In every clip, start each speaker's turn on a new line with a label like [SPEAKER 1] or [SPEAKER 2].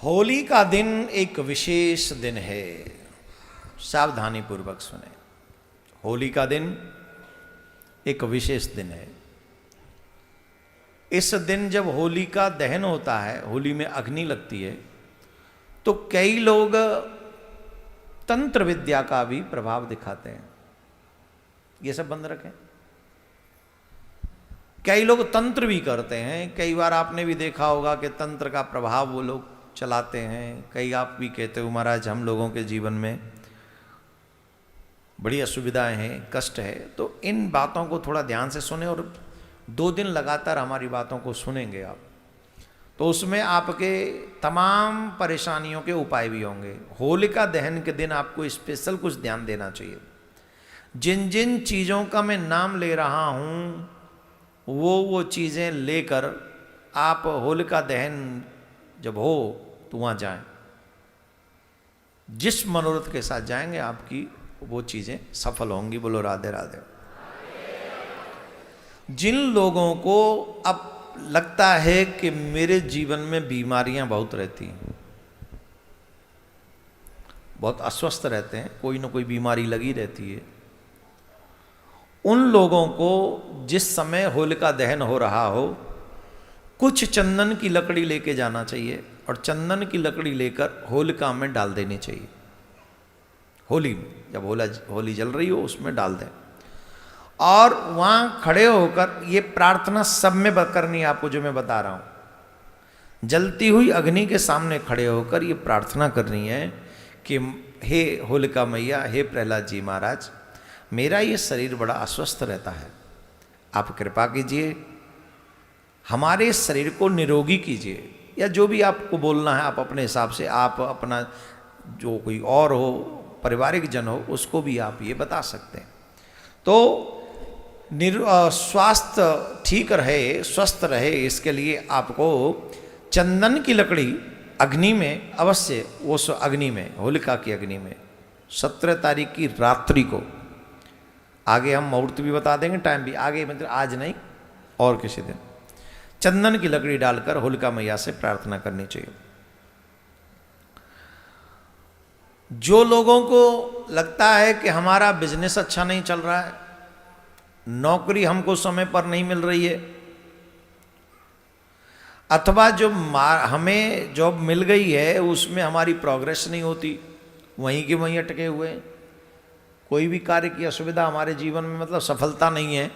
[SPEAKER 1] होली का दिन एक विशेष दिन है। सावधानी पूर्वक सुने। होली का दिन एक विशेष दिन है। इस दिन जब होली का दहन होता है, होली में अग्नि लगती है, तो कई लोग तंत्र विद्या का भी प्रभाव दिखाते हैं। ये सब बंद रखें। कई लोग तंत्र भी करते हैं। कई बार आपने भी देखा होगा कि तंत्र का प्रभाव वो लोग चलाते हैं। कई आप भी कहते हो महाराज हम लोगों के जीवन में बड़ी असुविधाएं हैं, कष्ट है। तो इन बातों को थोड़ा ध्यान से सुने और 2 दिन लगातार हमारी बातों को सुनेंगे आप, तो उसमें आपके तमाम परेशानियों के उपाय भी होंगे। होलिका दहन के दिन आपको स्पेशल कुछ ध्यान देना चाहिए। जिन जिन चीज़ों का मैं नाम ले रहा हूँ वो चीज़ें लेकर आप होलिका दहन जब हो तो वहाँ जाएं। जिस मनोरथ के साथ जाएंगे आपकी वो चीज़ें सफल होंगी। बोलो राधे राधे। जिन लोगों को अब लगता है कि मेरे जीवन में बीमारियां बहुत रहती हैं, बहुत अस्वस्थ रहते हैं, कोई ना कोई बीमारी लगी रहती है, उन लोगों को जिस समय होलिका दहन हो रहा हो कुछ चंदन की लकड़ी लेके जाना चाहिए और चंदन की लकड़ी लेकर होलिका में डाल देनी चाहिए। होली में जब होली जल रही हो उसमें डाल दें और वहाँ खड़े होकर ये प्रार्थना सब में करनी है आपको जो मैं बता रहा हूँ। जलती हुई अग्नि के सामने खड़े होकर ये प्रार्थना करनी है कि हे होलिका मैया, हे प्रहलाद जी महाराज, मेरा ये शरीर बड़ा अस्वस्थ रहता है, आप कृपा कीजिए, हमारे शरीर को निरोगी कीजिए। या जो भी आपको बोलना है आप अपने हिसाब से, आप अपना जो कोई और हो, पारिवारिक जन हो, उसको भी आप ये बता सकते हैं। तो स्वास्थ्य ठीक रहे, स्वस्थ रहे, इसके लिए आपको चंदन की लकड़ी अग्नि में अवश्य, उस अग्नि में, होलिका की अग्नि में 17 तारीख की रात्रि को, आगे हम मुहूर्त भी बता देंगे, टाइम भी आगे, मतलब आज नहीं और किसी दिन, चंदन की लकड़ी डालकर होलिका मैया से प्रार्थना करनी चाहिए। जो लोगों को लगता है कि हमारा बिजनेस अच्छा नहीं चल रहा है, नौकरी हमको समय पर नहीं मिल रही है, अथवा जो हमें जॉब मिल गई है उसमें हमारी प्रोग्रेस नहीं होती, वहीं के वहीं अटके हुए हैं, कोई भी कार्य की असुविधा हमारे जीवन में, मतलब सफलता नहीं है,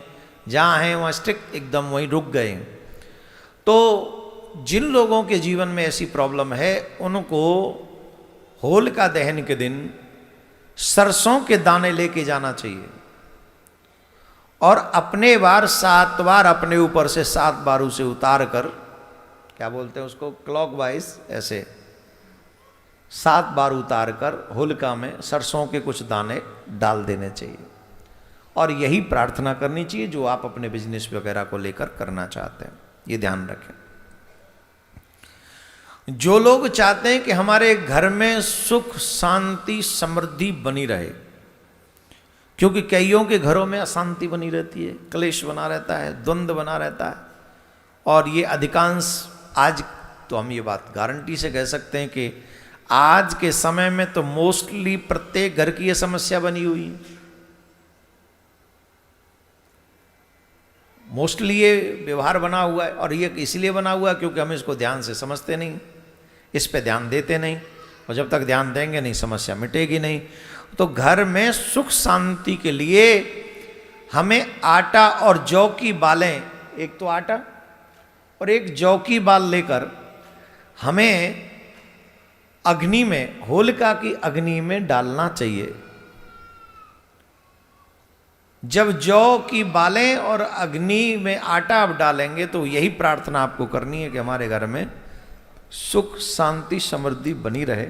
[SPEAKER 1] जहाँ हैं वहाँ स्टिक एकदम वहीं रुक गए हैं। तो जिन लोगों के जीवन में ऐसी प्रॉब्लम है उनको होलिका दहन के दिन सरसों के दाने लेके जाना चाहिए और अपने बार 7 बार अपने ऊपर से 7 बार उसे उतार कर, क्या बोलते हैं उसको, क्लॉकवाइज ऐसे 7 बार उतार कर होलिका में सरसों के कुछ दाने डाल देने चाहिए और यही प्रार्थना करनी चाहिए जो आप अपने बिजनेस वगैरह को लेकर करना चाहते हैं। ये ध्यान रखें। जो लोग चाहते हैं कि हमारे घर में सुख शांति समृद्धि बनी रहे, क्योंकि कईयों के घरों में अशांति बनी रहती है, क्लेश बना रहता है, द्वंद्व बना रहता है, और ये अधिकांश, आज तो हम ये बात गारंटी से कह सकते हैं कि आज के समय में तो मोस्टली प्रत्येक घर की ये समस्या बनी हुई है। मोस्टली ये व्यवहार बना हुआ है, और ये इसलिए बना हुआ है क्योंकि हम इसको ध्यान से समझते नहीं, इस पे ध्यान देते नहीं, और जब तक ध्यान देंगे नहीं समस्या मिटेगी नहीं। तो घर में सुख शांति के लिए हमें आटा और जौ की बालें, एक तो आटा और एक जौ की बाल लेकर हमें अग्नि में, होलिका की अग्नि में डालना चाहिए। जब जौ की बालें और अग्नि में आटा आप डालेंगे तो यही प्रार्थना आपको करनी है कि हमारे घर में सुख शांति समृद्धि बनी रहे,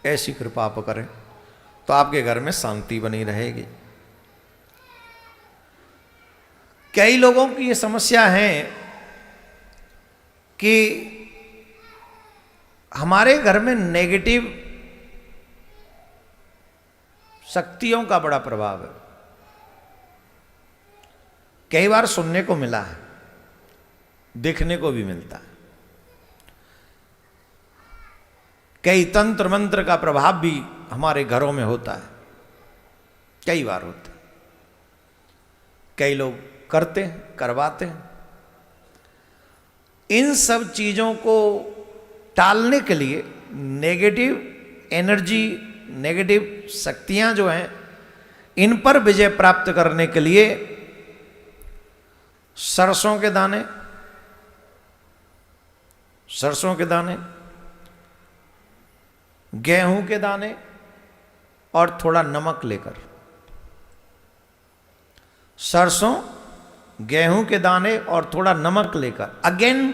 [SPEAKER 1] ऐसी कृपा आप करें, तो आपके घर में शांति बनी रहेगी। कई लोगों की ये समस्या है कि हमारे घर में नेगेटिव शक्तियों का बड़ा प्रभाव है। कई बार सुनने को मिला है, देखने को भी मिलता है। कई तंत्र मंत्र का प्रभाव भी हमारे घरों में होता है, कई बार होता है। कई लोग करते हैं, करवाते हैं। इन सब चीजों को टालने के लिए नेगेटिव एनर्जी, नेगेटिव शक्तियां जो हैं, इन पर विजय प्राप्त करने के लिए सरसों के दाने, सरसों के दाने, गेहूं के दाने और थोड़ा नमक लेकर, सरसों, गेहूं के दाने और थोड़ा नमक लेकर, अगेन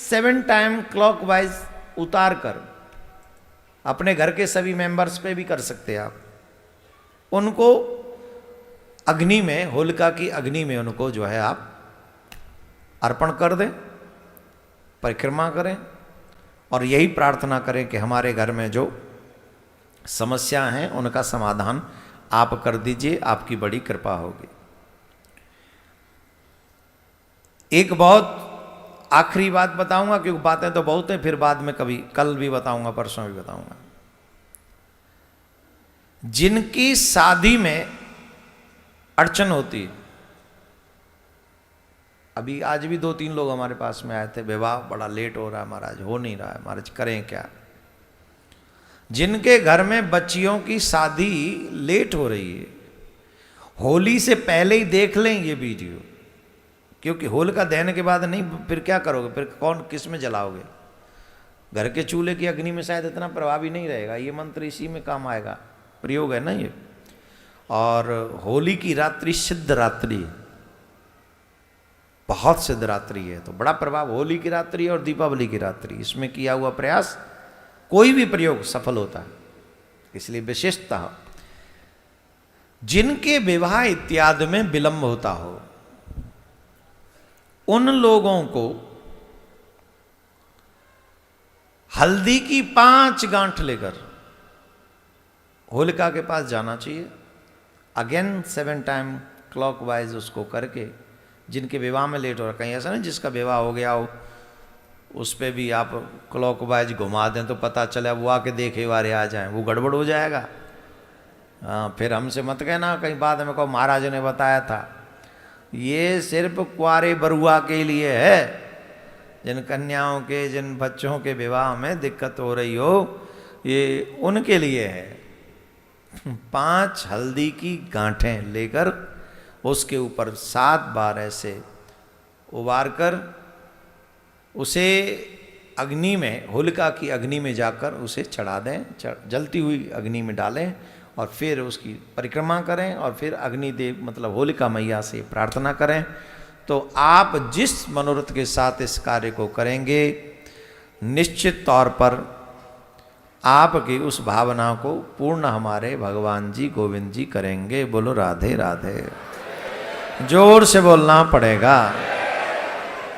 [SPEAKER 1] 7 टाइम क्लॉकवाइज उतार कर, अपने घर के सभी मेंबर्स पे भी कर सकते हैं आप, उनको अग्नि में, होलिका की अग्नि में उनको जो है आप अर्पण कर दें, परिक्रमा करें और यही प्रार्थना करें कि हमारे घर में जो समस्या हैं उनका समाधान आप कर दीजिए, आपकी बड़ी कृपा होगी। एक बहुत आखिरी बात बताऊंगा, क्योंकि बातें तो बहुत हैं, फिर बाद में कभी कल भी बताऊंगा, परसों भी बताऊंगा। जिनकी शादी में अड़चन होती है, अभी आज भी 2-3 लोग हमारे पास में आए थे, विवाह बड़ा लेट हो रहा है महाराज, हो नहीं रहा है महाराज, करें क्या। जिनके घर में बच्चियों की शादी लेट हो रही है, होली से पहले ही देख लें ये वीडियो, क्योंकि होलिका दहन के बाद नहीं, फिर क्या करोगे, फिर कौन किस में जलाओगे। घर के चूल्हे की अग्नि में शायद इतना प्रभावी नहीं रहेगा, ये मंत्र इसी में काम आएगा, प्रयोग है ना ये। और होली की रात्रि सिद्ध रात्रि है, बहुत सिद्ध रात्रि है, तो बड़ा प्रभाव होली की रात्रि और दीपावली की रात्रि, इसमें किया हुआ प्रयास, कोई भी प्रयोग सफल होता है। इसलिए विशेषतः जिनके विवाह इत्यादि में विलंब होता हो, उन लोगों को हल्दी की 5 गांठ लेकर होलिका के पास जाना चाहिए, अगेन 7 टाइम क्लॉकवाइज उसको करके, जिनके विवाह में लेट हो रहा, कहीं ऐसा नहीं जिसका विवाह हो गया हो उस पर भी आप क्लॉकवाइज घुमा दें तो पता चले वो आके देखे वारे आ जाएं, वो गड़बड़ हो जाएगा। हाँ, फिर हमसे मत कहना कहीं बाद में कहो महाराज ने बताया था। ये सिर्फ कुंवारे बरुआ के लिए है, जिन कन्याओं के, जिन बच्चों के विवाह में दिक्कत हो रही हो, ये उनके लिए है। 5 हल्दी की गांठें लेकर उसके ऊपर 7 बार ऐसे उबार कर उसे अग्नि में, होलिका की अग्नि में जाकर उसे चढ़ा दें, जलती हुई अग्नि में डालें और फिर उसकी परिक्रमा करें और फिर अग्निदेव मतलब होलिका मैया से प्रार्थना करें। तो आप जिस मनोरथ के साथ इस कार्य को करेंगे, निश्चित तौर पर आपकी उस भावना को पूर्ण हमारे भगवान जी गोविंद जी करेंगे। बोलो राधे राधे। जोर से बोलना पड़ेगा।